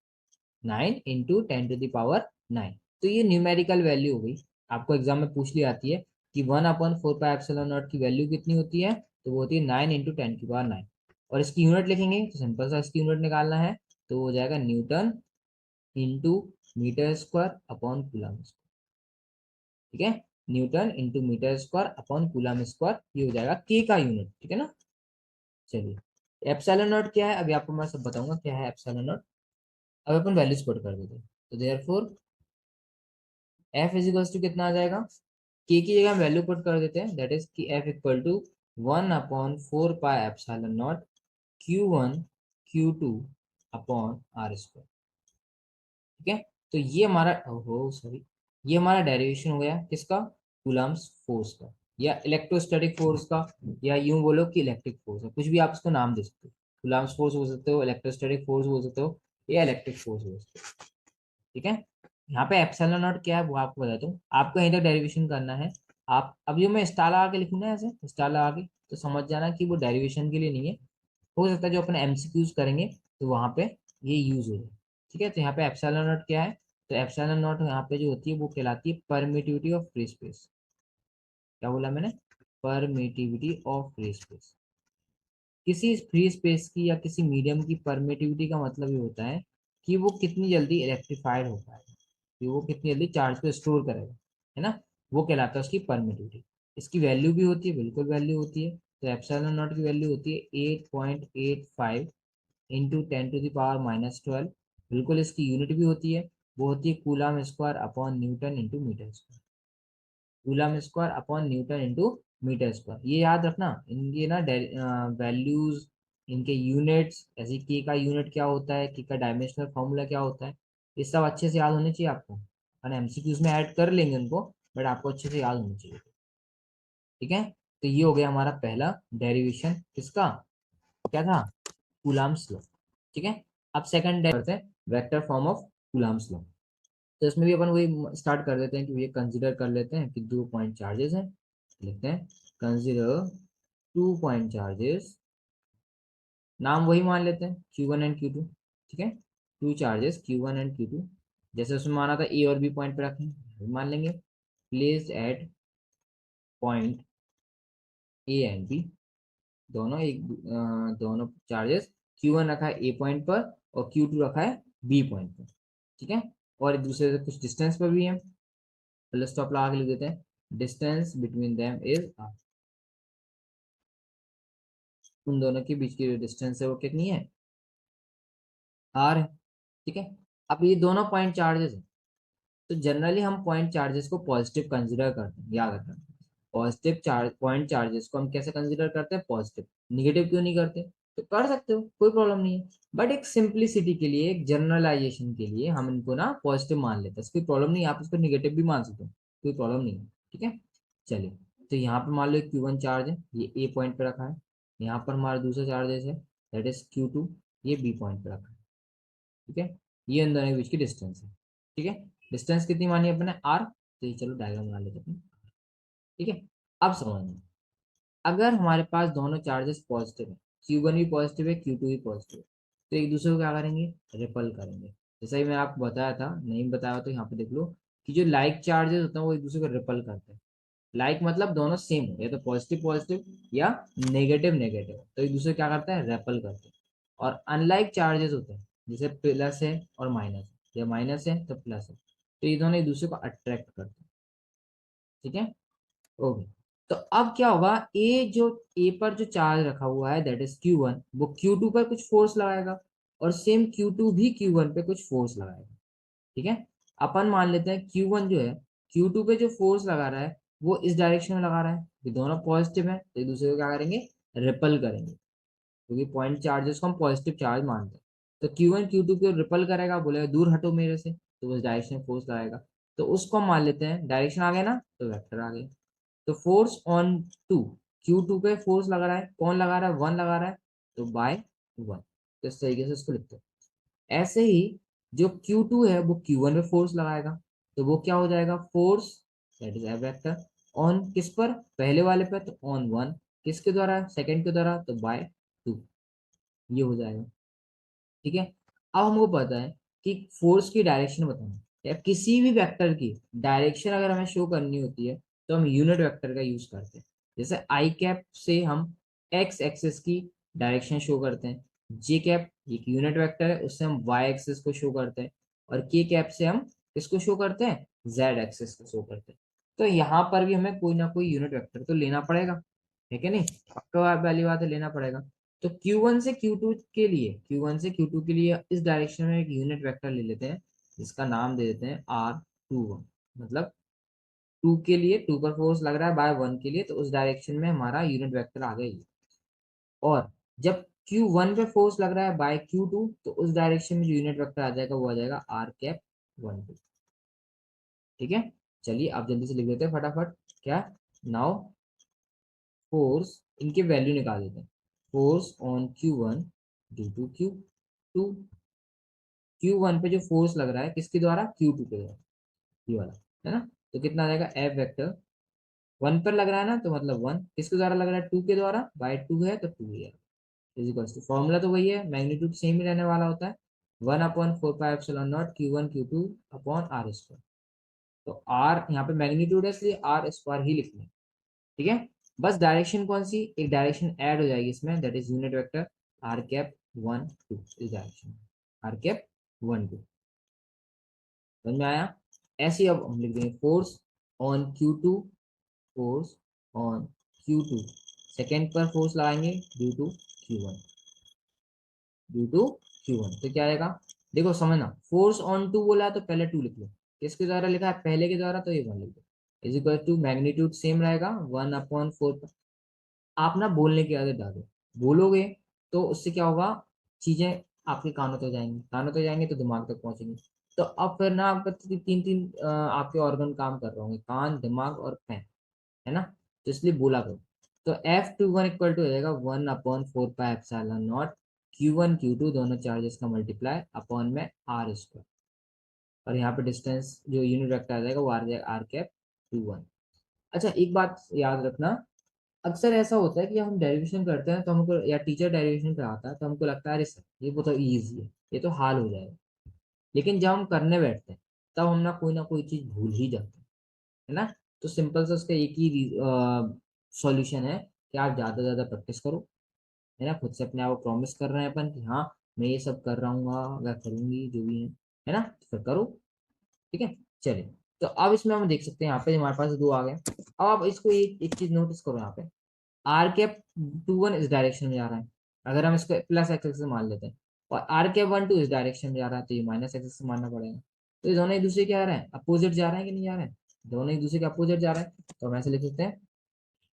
Speaker 1: 9 × 10⁹ 9। तो ये न्यूमेरिकल वैल्यू हो गई, आपको एग्जाम में पूछ ली आती है कि 1/4 पाई एप्सिलॉन नॉट की वैल्यू कितनी होती है, तो वो होती है 9 × 10⁹ और इसकी यूनिट लिखेंगे तो सिंपल सा इसकी यूनिट निकालना है, तो वो हो जाएगा newton into metre square upon coulomb square. ठीक है, newton into metre square upon coulomb square, ये हो जाएगा के का यूनिट। ठीक है ना। चलिए एप्सिलॉन नॉट क्या है अभी आपको मैं सब बताऊंगा क्या है एप्सिलॉन नॉट। अब अपन वैल्यूज पुट कर देते हैं, तो therefore F is equal to कितना आ जाएगा, के की जगह हम वैल्यू पुट कर देते हैं, दैट इज कि F equal to 1/4 pi epsilon naught Q1 Q2 upon R square. ठीक है, तो ये हमारा ओहो सॉरी, ये हमारा डेरिवेशन हो गया किसका, कूलम्स फोर्स का, या इलेक्ट्रोस्टैटिक फोर्स का, या यूं बोलो कि इलेक्ट्रिक फोर्स है, कुछ भी आप इसको नाम दे सकते हो। कूलम्स फोर्स हो सकते हो, इलेक्ट्रोस्टैटिक फोर्स हो सकते हो, या इलेक्ट्रिक फोर्स हो सकते हो। ठीक है, यहाँ पे एप्सिलॉन नॉट क्या है वो आपको बताता हूँ, आपको यहीं तक डेरिवेशन करना है। आप अब जो मैं स्टार लगा के लिखूँ ना, ऐसे स्टार लगा के, तो समझ जाना कि वो डेरिवेशन के लिए नहीं है। हो सकता है जो अपने एमसीक्यूज करेंगे तो वहां पे ये यूज हो जाए। ठीक है, तो यहाँ पे एप्सिलॉन नॉट क्या है, तो एप्सिलॉन नॉट यहाँ पे जो होती है वो कहलाती है परमिटिविटी ऑफ फ्री स्पेस। क्या बोला मैंने, परमिटिविटी ऑफ फ्री स्पेस। किसी फ्री स्पेस की या किसी मीडियम की परमिटिविटी का मतलब ये होता है कि वो कितनी जल्दी इलेक्ट्रीफाइड हो पाएगा, कि वो कितनी जल्दी चार्ज को स्टोर करेगा, है ना, वो कहलाता है उसकी परमिटिविटी। इसकी वैल्यू भी होती है, बिल्कुल वैल्यू होती है, तो एप्सिलॉन नॉट की वैल्यू होती है 8.85 इंटू 10⁻⁻12। बिल्कुल इसकी यूनिट भी होती है, वो होती है coulomb square upon newton into metre square. Coulomb square upon newton into metre square, ये याद रखना। इनके ना वैल्यूज, इनके यूनिट्स, जैसे के का यूनिट क्या होता है, के का डायमेंशनल फॉर्मूला क्या होता है, ये सब अच्छे से याद होने चाहिए आपको। मैंने एमसीक्यूज में ऐड कर लेंगे उनको, बट आपको अच्छे से याद होना चाहिए। ठीक है, तो ये हो गया हमारा पहला डेरिवेशन किसका, क्या था, कूलम्स लॉ। ठीक है, अब सेकंड करते हैं vector form of Coulomb's law. तो इसमें भी अपन वही स्टार्ट कर देते हैं कि ये कंसिडर कर लेते हैं कि 2 पॉइंट चार्जेस हैं, लिखते हैं कंसिडर 2 पॉइंट चार्जेस, नाम वही मान लेते हैं Q1 एंड Q2। ठीक है, two charges Q1 and Q2, जैसे उसमें माना था ए और बी पॉइंट पे रखें, मान लेंगे placed at point A and B, दोनों एक दोनों चार्जेस Q1 रखा है ए पॉइंट पर और Q2 रखा है बी पॉइंट पर। ठीक है, और एक दूसरे से कुछ डिस्टेंस पर भी है, प्लस स्टॉप लगा के लिख देते हैं, distance between them is R, उन दोनों के बीच की जो डिस्टेंस है वो कितनी है, आर है। ठीक है, अब ये दोनों पॉइंट चार्जेस है, तो जनरली हम पॉइंट चार्जेस को पॉजिटिव कंसिडर करते हैं, याद रखना। पॉजिटिव चार्ज पॉइंट चार्जेस को हम कैसे कंसिडर करते हैं, पॉजिटिव, निगेटिव क्यों नहीं करते, तो कर सकते हो कोई प्रॉब्लम नहीं है, बट एक सिंप्लिसिटी के लिए, एक जनरलाइजेशन के लिए हम इनको ना पॉजिटिव मान लेते हैं, कोई प्रॉब्लम नहीं है, आप इसको निगेटिव भी मान सकते हो, कोई प्रॉब्लम नहीं है। ठीक है, चलिए, तो यहाँ पर मान लो Q1 चार्ज है, ये ए पॉइंट पे रखा है, यहाँ पर हमारा दूसरा चार्जेस है, दैट इज Q2, ये बी पॉइंट पे रखा है। ठीक है, ये इन दोनों के बीच की डिस्टेंस है। ठीक है, डिस्टेंस कितनी मानी अपने आर, तो ये चलो डायग्राम बना लेते हैं। ठीक है, अब समझना, अगर हमारे पास दोनों चार्जेस पॉजिटिव है, Q1 भी पॉजिटिव है, Q2 भी पॉजिटिव है, तो एक दूसरे को क्या करेंगे, रिपल करेंगे। जैसा ही मैं आपको बताया था, नहीं बताया तो यहाँ पे देख लो कि जो लाइक चार्जेस होते हैं वो एक दूसरे को रिपल करते हैं। लाइक मतलब दोनों सेम हो, या तो पॉजिटिव पॉजिटिव या नेगेटिव नेगेटिव, तो एक दूसरे क्या करते हैं, रेपल करते हैं। और अनलाइक चार्जेस होते हैं, जैसे प्लस है और माइनस है, या माइनस है तो प्लस है, तो ये दोनों एक दूसरे को अट्रैक्ट करते हैं। ठीक है, ओके, तो अब क्या होगा, ए जो ए पर जो चार्ज रखा हुआ है दैट इज Q1, वो Q2 पर कुछ फोर्स लगाएगा, और सेम Q2 भी Q1 पे कुछ फोर्स लगाएगा। ठीक है, अपन मान लेते हैं Q1 जो है Q2 पे जो फोर्स लगा रहा है वो इस डायरेक्शन में लगा रहा है, ये दोनों पॉजिटिव है, तो एक दूसरे को क्या करेंगे, रिपल करेंगे, क्योंकि पॉइंट चार्जेस को हम पॉजिटिव चार्ज मानते हैं। तो Q1 Q2 को रिपल करेगा, बोलेगा दूर हटो मेरे से, तो उस डायरेक्शन में फोर्स लगाएगा, तो उसको हम मान लेते हैं, डायरेक्शन आ गया ना तो वेक्टर आ गया। तो फोर्स ऑन टू, Q2 पे फोर्स लगा रहा है, कौन लगा रहा है, वन लगा रहा है, तो बाय वन, तो इस तरीके से इसको लिखते हैं। ऐसे ही जो Q2 है वो Q1 पे फोर्स लगाएगा, तो वो क्या हो जाएगा, force that is vector on किस पर, पहले वाले पर, तो ऑन वन, किसके द्वारा, सेकंड के द्वारा, तो बाय टू, ये हो जाएगा। ठीक है, अब हमको पता है कि फोर्स की डायरेक्शन बताना, या किसी भी वेक्टर की डायरेक्शन अगर हमें शो करनी होती है तो हम यूनिट वेक्टर का यूज करते हैं। जैसे आई कैप से हम एक्स एक्सिस की डायरेक्शन शो करते हैं, जे कैप एक यूनिट वेक्टर है उससे हम वाई एक्सिस को शो करते हैं, और के कैप से हम किसको शो करते हैं, जेड एक्सिस को शो करते हैं। तो यहाँ पर भी हमें कोई ना कोई यूनिट वेक्टर तो लेना पड़ेगा, है कि नहीं, पक्का वाली बात है, लेना पड़ेगा। तो Q1 से Q2 के लिए, Q1 से Q2 के लिए इस डायरेक्शन में एक यूनिट वेक्टर ले लेते हैं जिसका नाम दे देते हैं R21। मतलब टू के लिए, टू पर फोर्स लग रहा है बाय वन के लिए, तो उस डायरेक्शन में हमारा यूनिट वेक्टर आ गया ये। और जब Q1 पे फोर्स लग रहा है बाय Q2, तो उस डायरेक्शन में जो यूनिट वेक्टर आ जाएगा वो आ जाएगा R कैप 12। ठीक है, चलिए आप जल्दी से लिख देते हैं फटाफट। क्या, नाउ फोर्स, इनके वैल्यू निकाल देते हैं। Force on Q1 due to Q2, Q1 पे जो फोर्स लग रहा है किसके द्वारा, Q2 के द्वारा, ये वाला, है ना। तो कितना आ जाएगा, एफ वेक्टर वन पर लग रहा है ना, तो मतलब वन, किसके द्वारा लग रहा है, टू के द्वारा, बाय टू है तो टू है। इजिकल्स टू, फॉर्मूला तो वही है, मैग्नीट्यूड सेम ही रहने वाला होता है, 1/4 pi epsilon naught Q1 Q2 upon R square. तो आर यहाँ पे मैग्नीट्यूड है इसलिए आर स्क्वायर ही लिखना है। ठीक है, बस डायरेक्शन कौन सी, एक डायरेक्शन ऐड हो जाएगी इसमें, that is unit vector R cap 1 2, इस डायरेक्शन में आर कैप 1 2। समझ में आया। ऐसे ही अब हम लिख देंगे force on Q2, force on Q2, second पर फोर्स लगाएंगे due to Q1, due to Q1, तो क्या आएगा, देखो समझना, फोर्स ऑन टू बोला है तो पहले टू लिख लो, किसके द्वारा लिखा है, पहले के द्वारा, तो ये वन लिख दो, is equal to magnitude same रहेगा 1/4। आप ना बोलने की आदत डालो, बोलोगे तो उससे क्या होगा, चीजें आपके कानों तक जाएंगी, कानों तक जाएंगे तो दिमाग तक पहुंचेंगी। तो अब फिर ना आपका तीन तीन आपके ऑर्गन काम कर रहे होंगे, कान, दिमाग और पैन, है ना। तो इसलिए बोला करो। तो F21 इक्वल टू हो जाएगा 1/4 pi epsilon naught Q1 Q2 दोनों चार्जेस का मल्टीप्लाई अपॉन में आर स्क्वायर, और यहाँ पे डिस्टेंस जो यूनिट वेक्टर आ जाएगा वो आ जाएगा आर कैप 21। अच्छा एक बात याद रखना, अक्सर ऐसा होता है कि हम डेरिवेशन करते हैं तो हमको, या टीचर डेरिवेशन कराता है तो हमको लगता है अरे सर ये बहुत इजी है, ये तो हाल हो जाएगा। लेकिन जब हम करने बैठते हैं तब हम ना कोई चीज भूल ही जाते हैं, है ना। तो सिंपल से उसका एक ही सॉल्यूशन है कि आप ज्यादा से ज्यादा प्रैक्टिस करो, है ना। खुद से अपने आप को प्रॉमिस कर रहे हैं अपन कि हाँ मैं ये सब कर रहा हूँ या करूंगी जो भी है ना, तो फिर करो। ठीक है, चलिए। तो अब इसमें हम देख सकते हैं यहाँ पे हमारे पास दो आ गए। अब आप इसको एक चीज नोटिस करो, यहाँ पे आर कैप 21 इस डायरेक्शन में जा रहा है, अगर हम इसको प्लस एक्स एक्सिस मान लेते हैं, और आर कैप 12 इस डायरेक्शन में जा रहा है तो ये माइनस एक्स एक्सिस मानना पड़ेगा। तो ये दोनों एक दूसरे के आ रहे हैं, अपोजिट जा रहे हैं कि नहीं जा रहे हैं, दोनों एक दूसरे के अपोजिट जा रहे हैं। तो हम ऐसे लिख सकते हैं,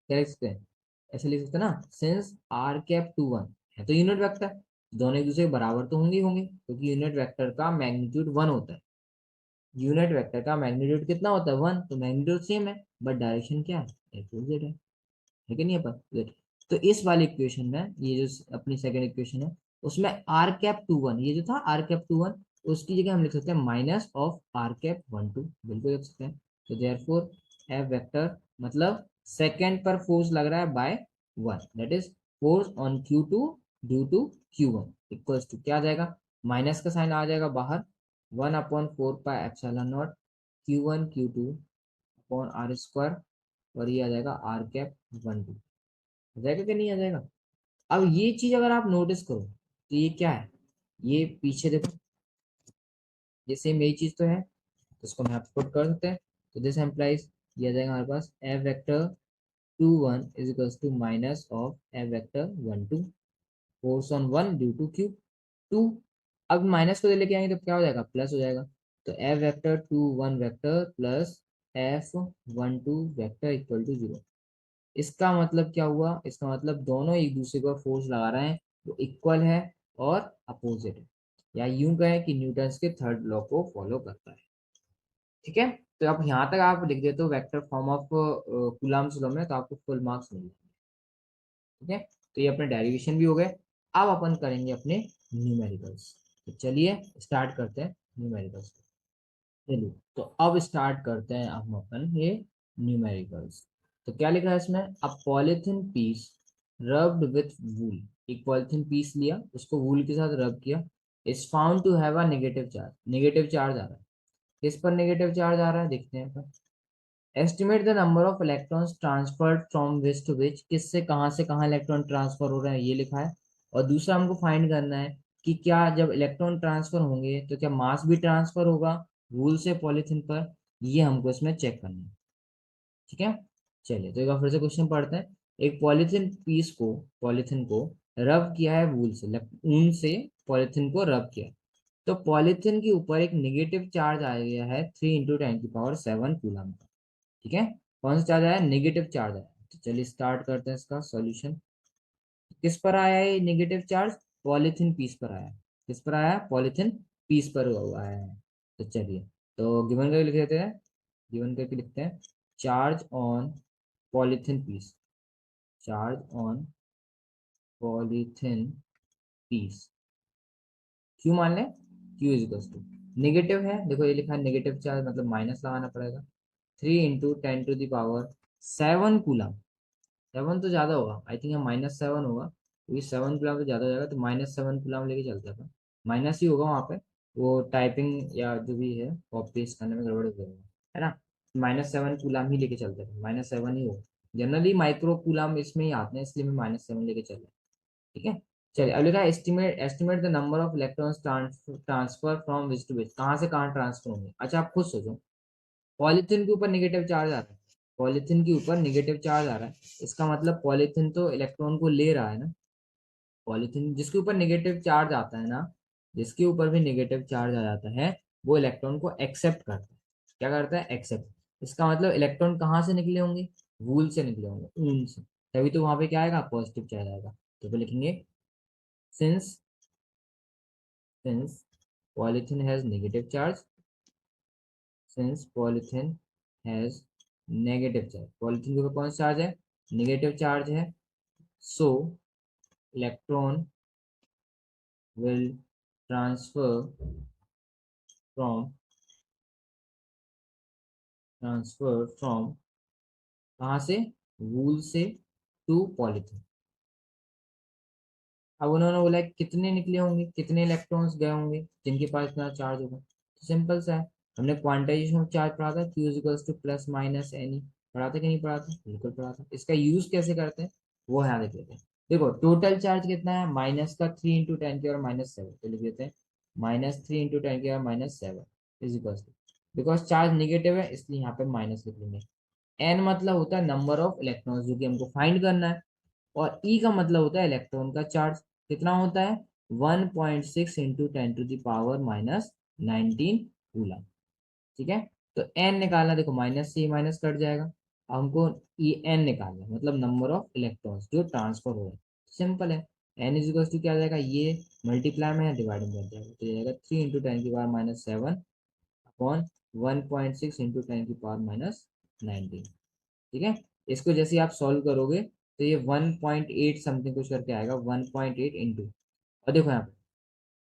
Speaker 1: क्या लिख सकते हैं, ऐसे लिख सकते हैं ना, सिंस आर कैप 21 है तो यूनिट वेक्टर, दोनों एक दूसरे के बराबर तो होंगे ही होंगे, क्योंकि यूनिट वेक्टर का मैग्नीट्यूड वन होता है। यूनिट वेक्टर का मैग्नीट्यूड कितना होता है, वन, तो मैग्नीट्यूड सेम है, बट डायरेक्शन क्या है, अपोजिट है कि नहीं अपन वेट। तो इस वाली इक्वेशन में, ये जो अपनी सेकंड इक्वेशन है, उसमें आर कैप 21, ये जो था आर कैप 21, उसकी जगह हम लिख सकते हैं माइनस ऑफ आर कैप 12, बिल्कुल लिख सकते हैं। तो देयरफॉर एफ वेक्टर मतलब सेकंड पर फोर्स लग रहा है by one, that is force on Q2 due to Q1 equals to क्या आ जाएगा, माइनस का साइन आ जाएगा बाहर, 1/4 pi epsilon naught Q1 Q2 upon R square, और ये आ जाएगा आर कैप 12, आ जाएगा कि नहीं आ जाएगा। अब ये चीज अगर आप नोटिस करो तो ये क्या है, ये पीछे देखो, ये सेम यही चीज तो है, तो इसको हम यहाँ पुट कर सकते हैं। तो दिस एम्प्लाइज, ये आ जाएगा हमारे पास F vector 21 is equals to minus of F vector 12, force on one due to Q2। अब माइनस को लेके आएंगे तो क्या हो जाएगा, प्लस हो जाएगा। तो F vector 21 vector plus F12 vector equal to 0। इसका मतलब क्या हुआ, इसका मतलब दोनों एक दूसरे को फोर्स लगा रहे हैं, वो इक्वल है और अपोजिट है, या यूं कहें कि न्यूटन्स के थर्ड लॉ को फॉलो करता है। ठीक है, तो आप यहाँ तक आप लिख देते हो vector form of Coulomb's law में, तो आपको फुल मार्क्स मिल जाएंगे। ठीक है, तो ये अपने डेरिवेशन भी हो गए। अब अपन करेंगे अपने न्यूमेरिकल्स। तो चलिए स्टार्ट करते हैं न्यूमेरिकल्स। चलिए तो अब स्टार्ट करते हैं हम अपन ये न्यूमेरिकल्स। तो क्या लिखा है इसमें, अ पॉलिथीन पीस रब्ड विथ वूल, एक पॉलिथीन पीस लिया उसको वूल के साथ रब किया, is found to have a negative charge, negative charge आ रहा है, किस पर नेगेटिव चार्ज आ रहा है देखते हैं पर। Estimate the number of electrons transferred from which to which, किस से कहाँ इलेक्ट्रॉन ट्रांसफर हो रहे हैं ये लिखा है। और दूसरा हमको फाइंड करना है कि क्या जब इलेक्ट्रॉन ट्रांसफर होंगे तो क्या मास भी ट्रांसफर होगा वूल से पॉलीथीन पर, ये हमको इसमें चेक करना है। ठीक है, चलिए तो एक बार फिर से क्वेश्चन पढ़ते हैं। एक पॉलीथीन को रब किया है वूल से, ऊन से पॉलीथीन को रब किया। तो पॉलीथीन के ऊपर एक नेगेटिव चार्ज आ गया है 3 × 10⁻⁷ कूलम का। ठीक है, कौन सा चार्ज आया, नेगेटिव चार्ज आया। तो चलिए स्टार्ट करते हैं इसका सॉल्यूशन। किस पर आया है नेगेटिव चार्ज, पॉलीथीन पीस पर आया है। किस पर आया है, पॉलीथीन पीस पर आया है। तो चलिए, तो गिवन करके लिख देते हैं, गिवन करके लिखते हैं charge on polythene piece, charge on polythene piece. क्यों मान लें, Q is equal to negative है, देखो ये लिखा है नेगेटिव चार्ज मतलब माइनस लगाना पड़ेगा। 3 × 10⁻⁷ कूलम। 7 तो ज्यादा होगा, आई थिंक -7 होगा, क्योंकि 7 कूलम तो ज्यादा हो जाएगा, तो -7 कूलम लेके चलते हैं अपन। माइनस ही होगा वहाँ पे, वो टाइपिंग या जो भी है कॉपी पेस्ट करने में गड़बड़ हो जाएगा, है ना। -7 कूलम ही लेके चलते हैं, -7 ही हो। जनरली माइक्रो कूलम इसमें ही आते हैं, इसलिए मैं -7 लेके चल रहा हूँ। ठीक है, चलिए अब लिखा है estimate estimate the number of electrons transfer from which to which, कहाँ से कहाँ ट्रांसफर होंगे। अच्छा आप खुद सोचो, पॉलीथीन के ऊपर नेगेटिव चार्ज आ रहा है, पॉलीथीन के ऊपर नेगेटिव चार्ज आ रहा है, इसका मतलब पॉलीथीन तो इलेक्ट्रॉन को ले रहा है ना। पॉलीथीन जिसके ऊपर नेगेटिव चार्ज आता है ना, जिसके ऊपर भी नेगेटिव चार्ज आ जाता है, वो इलेक्ट्रॉन को एक्सेप्ट करता है। क्या करता है, एक्सेप्ट। इसका मतलब इलेक्ट्रॉन कहाँ से निकले होंगे, वूल से निकले होंगे, ऊन से। तभी तो वहां पे क्या आएगा, पॉजिटिव चार्ज आएगा। तो फिर लिखेंगे since since polythene has negative charge, since polythene has negative charge, polythene के ऊपर कौन सा चार्ज है, नेगेटिव चार्ज है, so electron will transfer from कहाँ से, वूल से टू पॉलीथीन। अब उन्होंने बोला है कितने निकले होंगे, कितने इलेक्ट्रॉन्स गए होंगे जिनके पास इतना चार्ज होगा। तो सिंपल सा है, हमने क्वांटाइजेशन ऑफ चार्ज पढ़ा था, Q equals to plus minus any, पढ़ा था कि नहीं पढ़ा था, बिल्कुल पढ़ा था। इसका यूज कैसे करते हैं वो यहाँ देख लेते हैं। देखो टोटल चार्ज कितना है, माइनस का 3 × 10⁻⁷ तो लिख देते हैं -3 × 10⁻⁷ is equals to, because charge negative है इसलिए यहाँ पे माइनस लिख लेंगे। एन मतलब होता है नंबर ऑफ इलेक्ट्रॉन्स जो कि हमको फाइंड करना है, और ई का मतलब होता है इलेक्ट्रॉन का चार्ज। कितना होता है, 1.6 × 10⁻⁻19 कूलम। ठीक है, तो एन निकालना, देखो माइनस से माइनस कट जाएगा, अब हमको ई एन निकालना मतलब नंबर ऑफ इलेक्ट्रॉन्स जो ट्रांसफर हो रहे हैं। सिंपल है, एन इज इक्वल टू क्या आ जाएगा, ये मल्टीप्लाई में है डिवाइड में जाएगा, तो ये जाएगा 3 × 10⁻⁷ अपॉन 1.6 × 10⁻⁻19। ठीक है, इसको जैसे आप सॉल्व करोगे तो ये 1.8 समथिंग कुछ करके आएगा, 1.8 इंटू, और देखो यहाँ पे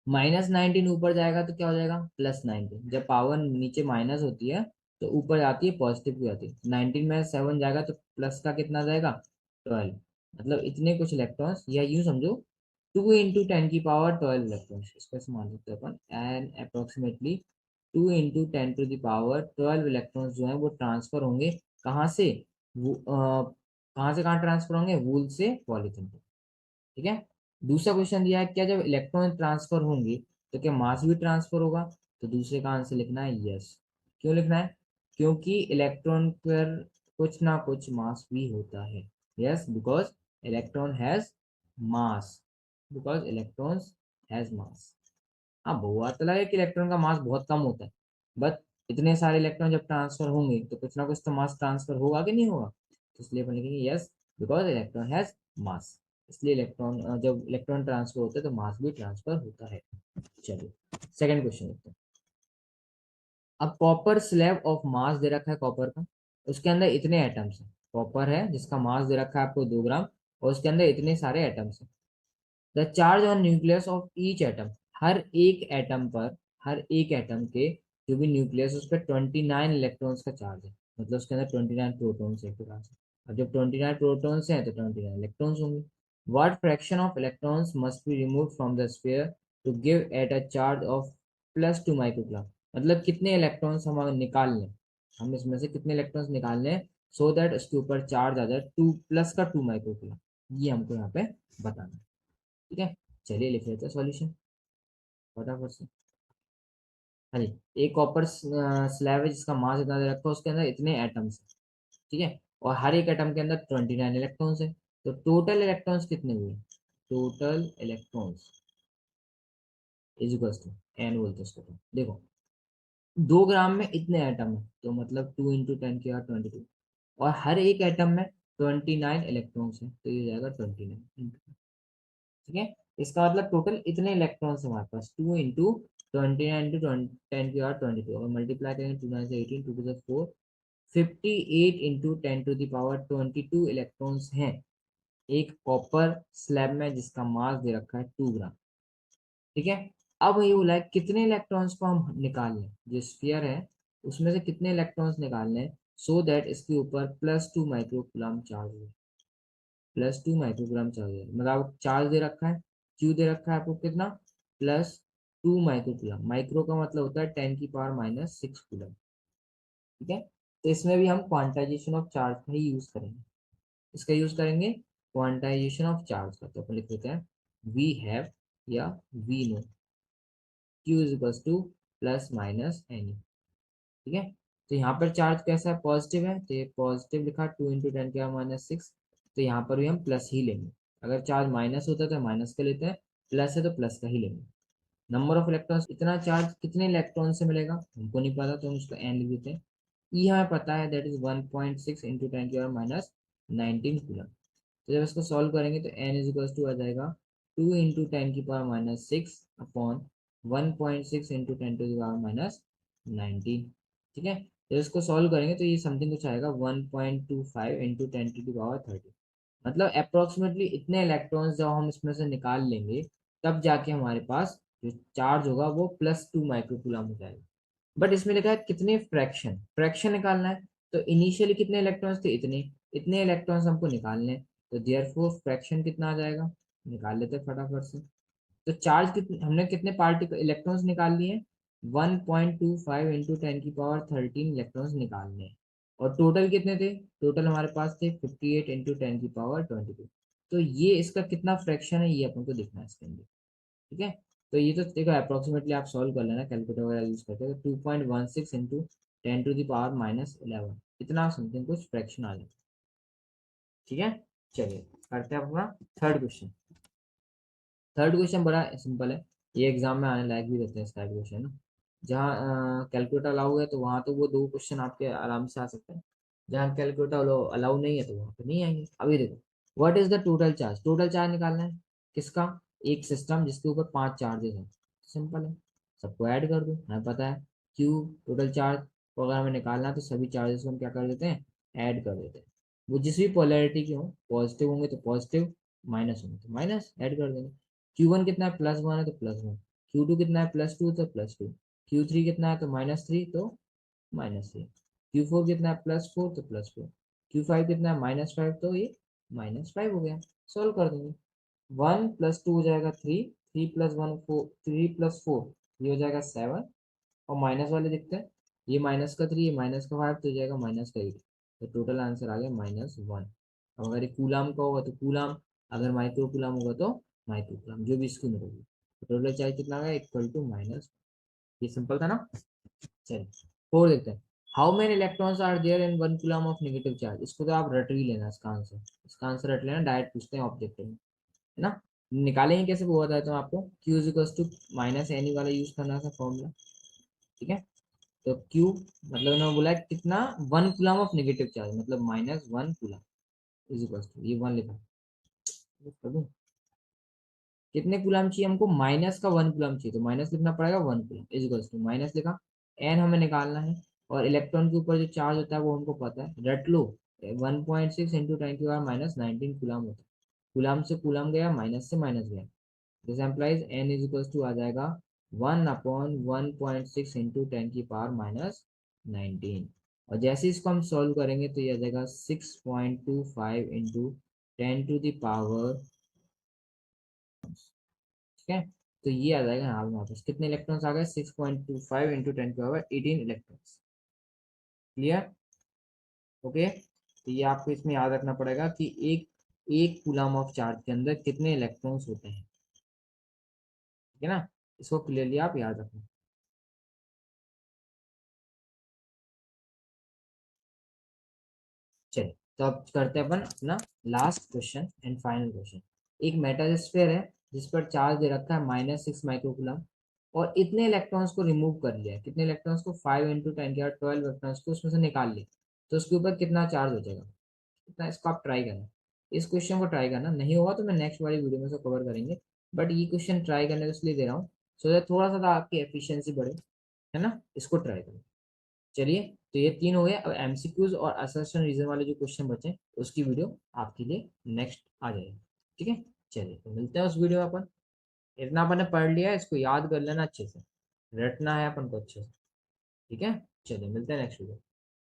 Speaker 1: -19 ऊपर जाएगा तो क्या हो जाएगा, +19। जब पावर नीचे माइनस होती है तो ऊपर जाती है पॉजिटिव की जाती है, 19 में 7 जाएगा तो प्लस का कितना जाएगा, 12। मतलब इतने कुछ इलेक्ट्रॉन्स, या यूं समझो 2 × 10⁻12 इलेक्ट्रॉन्स, इसको ऐसे मान सकते हैं अपन, एंड अप्रोक्सीमेटली 2 × 10⁻12 इलेक्ट्रॉन्स जो है वो ट्रांसफर होंगे कहाँ से, कहाँ से कहाँ ट्रांसफर होंगे, वूल से पॉलीथीन पे। ठीक है, दूसरा क्वेश्चन दिया है क्या जब इलेक्ट्रॉन ट्रांसफर होंगे तो क्या मास भी ट्रांसफर होगा, तो दूसरे का आंसर लिखना है यस। क्यों लिखना है, क्योंकि इलेक्ट्रॉन पर कुछ ना कुछ मास भी होता है। Yes, because electron has mass, because electrons has मास। हाँ वो बात अलग है कि इलेक्ट्रॉन का मास बहुत कम होता है, बट इतने सारे इलेक्ट्रॉन जब ट्रांसफर होंगे तो कुछ ना कुछ तो मास ट्रांसफर होगा कि नहीं होगा, तो इसलिए अपन लिखेंगे यस, बिकॉज इलेक्ट्रॉन हैज मास। इसलिए इलेक्ट्रॉन जब इलेक्ट्रॉन ट्रांसफर होता है तो मास भी ट्रांसफर होता है। चलिए सेकंड क्वेश्चन देखते हैं। अब कॉपर स्लैब ऑफ मास दे रखा है कॉपर का, उसके अंदर इतने एटम्स हैं, कॉपर है जिसका मास दे रखा है आपको 2 ग्राम, और उसके अंदर इतने सारे एटम्स हैं। The charge on nucleus of each atom, हर एक एटम पर, हर एक एटम के जो भी न्यूक्लियस उस पर 29 इलेक्ट्रॉन्स का चार्ज है, मतलब उसके अंदर 29 प्रोटॉन्स है पूरा से। अब जब 29 प्रोटॉन्स हैं तो 29 इलेक्ट्रॉन्स होंगे। What fraction of electrons must be remove from the sphere to give at a charge of +2 microcoulomb. मतलब कितने इलेक्ट्रॉन्स हम निकाल लें, हम इसमें से कितने इलेक्ट्रॉन्स निकाल लें सो दैट उसके ऊपर चार्ज आ जाए 2 + 2 माइक्रोकूलम, ये हमको यहाँ पे बताना है। ठीक है, चलिए लिख लेते हैं सॉल्यूशन फटाफट से। हाँ जी, एक कॉपर स्लैब है जिसका मास इतना दे रखा है, उसके अंदर इतने एटम्स हैं। ठीक है, और हर एक एटम के अंदर 29 इलेक्ट्रॉन्स है। तो टोटल इलेक्ट्रॉन्स कितने हुए, total electrons is equals to N बोलते हैं इसको। तो देखो 2 ग्राम में इतने एटम है, तो मतलब 2 × 10⁻²2, और हर एक एटम में 29 इलेक्ट्रॉन्स है, तो ये हो जाएगा 29। ठीक है, इसका मतलब टोटल इतने इलेक्ट्रॉन्स है हमारे पास, 2 × 29 × 10⁻²2, और मल्टीप्लाई करेंगे 2 9 से 18, 2 2 से 4, 58 × 10⁻²2 इलेक्ट्रॉन्स हैं एक कॉपर स्लैब में जिसका मास दे रखा है 2 ग्राम। ठीक है, अब ये बोला है कितने इलेक्ट्रॉन्स को हम निकाल लें, जो स्फीयर है उसमें से कितने इलेक्ट्रॉन्स निकाल लें सो दैट इसके ऊपर +2 माइक्रोकूलम चार्ज हो, +2 माइक्रोकूलम चार्ज है। मतलब चार्ज दे रखा है, क्यू दे रखा है आपको कितना, +2 माइक्रोकूलम। माइक्रो का मतलब होता है 10⁻⁻6 कूलम। ठीक है, तो इसमें भी हम क्वांटाइजेशन ऑफ चार्ज का ही यूज करेंगे, इसका यूज करेंगे क्वांटाइजेशन ऑफ चार्ज का। तो अपन लिख देते हैं वी हैव या we know Q is equal to plus minus N. ठीक है, तो यहाँ पर चार्ज कैसा है, पॉजिटिव है, तो ये पॉजिटिव लिखा 2 × 10⁻⁶। तो यहाँ पर भी हम प्लस ही लेंगे। अगर चार्ज माइनस होता है तो माइनस का लेते हैं, प्लस है तो प्लस का ही लेंगे। नंबर ऑफ इलेक्ट्रॉन्स, इतना चार्ज कितने इलेक्ट्रॉन से मिलेगा हमको नहीं पता, तो हम उसको एन लिख देते हैं। ई हमें पता है, दैट इज 1.6 × 10⁻⁻19 कूलम। तो जब इसको सॉल्व करेंगे तो एन इज इक्वल टू आ जाएगा 2 × 10⁻⁻6 अपॉन 1.6 × 10⁻⁻19। ठीक है, जब इसको सॉल्व करेंगे तो ये समथिंग कुछ आएगा 1.25 × 10⁻30। मतलब अप्रोक्सीमेटली इतने इलेक्ट्रॉन्स जब हम इसमें से निकाल लेंगे तब जाके हमारे पास जो चार्ज होगा वो +2 माइक्रोकूलम हो जाएगा। बट इसमें लिखा है कितने फ्रैक्शन, फ्रैक्शन निकालना है, तो इनिशियली कितने इलेक्ट्रॉन्स थे, इतने, इतने इलेक्ट्रॉन्स हमको निकालने हैं, तो देयरफॉर फ्रैक्शन कितना आ जाएगा, निकाल लेते हैं फटाफट से। तो चार्ज कितने, हमने कितने पार्टिकल इलेक्ट्रॉन्स निकाल लिए, 1.25 × 10⁻13 इलेक्ट्रॉन्स निकालने हैं। और टोटल कितने थे, टोटल हमारे पास थे 58 × 10⁻22। तो ये इसका कितना फ्रैक्शन है ये अपन को देखना है इसके अंदर। ठीक है, तो ये तो देखो अप्रोक्सीमेटली आप सॉल्व कर लेना कैलकुलेटर वगैरह यूज करके, तो 2.16 × 10⁻⁻11 इतना समथिंग कुछ फ्रैक्शन आ जाता है। ठीक है, चलिए करते हैं अपना थर्ड क्वेश्चन। थर्ड क्वेश्चन बड़ा सिंपल है, ये एग्जाम में आने लायक भी रहते हैं इसका क्वेश्चन ना। जहाँ कैलकुलेटर अलाउ है तो वहाँ तो वो 2 क्वेश्चन आपके आराम से आ सकते हैं, जहाँ कैलकुलेटर अलाउ नहीं है तो वहाँ पे नहीं आएंगे। अभी देखो, what is the total charge, total charge निकालना है किसका, एक सिस्टम जिसके ऊपर 5 चार्जेस हैं। सिंपल है, सबको ऐड कर दो, हमें पता है क्यू टोटल चार्ज को अगर हमें निकालना है तो सभी चार्जेस को हम क्या कर देते हैं, ऐड कर देते हैं। वो जिस भी पोलैरिटी के हो, पॉजिटिव होंगे तो पॉजिटिव, माइनस होंगे तो माइनस, ऐड कर देंगे। Q1 कितना है, +1 है तो +1, Q2 कितना है, +2 तो +2, Q3 कितना है तो -3 तो -3, Q4 कितना है, +4 तो +4, Q5 कितना है, -5 तो ये -5 हो गया। सॉल्व कर देंगे, 1 + 2 हो जाएगा 3, 3 + 1 4, 3 + 4 ये हो जाएगा 7, और माइनस वाले दिखते हैं, ये -3 ये -5 तो हो जाएगा -8, तो टोटल आंसर आ गया -1। अब अगर ये कूलाम का होगा तो कूलाम, अगर माइक्रो कूलाम होगा तो माइक्रो कूलाम, जो भी इसकी यूनिट होगी। तो टोटल चार्ज कितना आ गया, इक्वल टू माइनस। ये सिंपल था ना। चलिए फोर देखते हैं, how many electrons are there in 1 coulomb of negative charge. इसको तो आप रट ही लेना, इसका आंसर रट लेना, डायरेक्ट पूछते हैं ऑब्जेक्टिव में, है ना। निकालेंगे कैसे वो बताया तो आपको, Q is equal to -NE वाला यूज करना था फॉर्मूला। ठीक है, तो Q मतलब उन्होंने बोला है कितना, 1 कूलम ऑफ नेगेटिव चार्ज मतलब -1 कूलम इज इक्वल टू, ये 1 लिखा कर दूं, कितने कूलम चाहिए हमको, -1 कूलम चाहिए, तो माइनस लिखना पड़ेगा 1 coulomb is equal to, minus लिखा, एन हमें निकालना है, और इलेक्ट्रॉन के ऊपर जो चार्ज होता है वो हमको पता है, रट लो, 1.6 × 10⁻⁻19 कूलम होता है। कूलम से कूलम गया, माइनस से माइनस गया, this implies n is equal to आ जाएगा 1/1.6 × 10⁻⁻19। और जैसे इसको हम सॉल्व करेंगे तो ये आ जाएगा 6.25 × 10⁻। ठीक है, तो ये आ जाएगा हाल में वापस, कितने इलेक्ट्रॉन्स आ गए, 6.25 इंटू 10 की पावर 18 इलेक्ट्रॉन्स। क्लियर? ओके, तो ये आपको इसमें याद रखना पड़ेगा कि एक एक कूलम ऑफ चार्ज के अंदर कितने इलेक्ट्रॉन्स होते हैं, ठीक है ना? इसको क्लियरली आप याद रखना। चलिए, तो अब करते हैं अपन अपना last question and final question. एक मेटल स्फीयर है जिस पर चार्ज दे रखा है -6 माइक्रोकूलम, और इतने इलेक्ट्रॉन्स को रिमूव कर लिया है, कितने इलेक्ट्रॉन्स को, 5 × 10 की पावर 12 इलेक्ट्रॉन्स को उसमें से निकाल लिया, तो उसके ऊपर कितना चार्ज हो जाएगा, कितना, इसको आप ट्राई करना। इस क्वेश्चन को ट्राई करना, नहीं होगा तो मैं नेक्स्ट वाली वीडियो में से कवर करेंगे, बट ये क्वेश्चन ट्राई करने को इसलिए दे रहा हूँ सो दैट थोड़ा सा तो आपकी एफिशिएंसी बढ़े, है ना? इसको ट्राई करें। चलिए, तो ये तीन हो गए। अब एमसीक्यूज और असर्शन रीजन वाले जो क्वेश्चन बचे उसकी वीडियो आपके लिए नेक्स्ट आ जाएगी, ठीक है? चलिए, तो मिलते हैं उस वीडियो में अपन। इतना अपन ने पढ़ लिया है, इसको याद कर लेना अच्छे से, रटना है अपन को अच्छे से, ठीक है? चलिए, मिलते हैं नेक्स्ट वीडियो।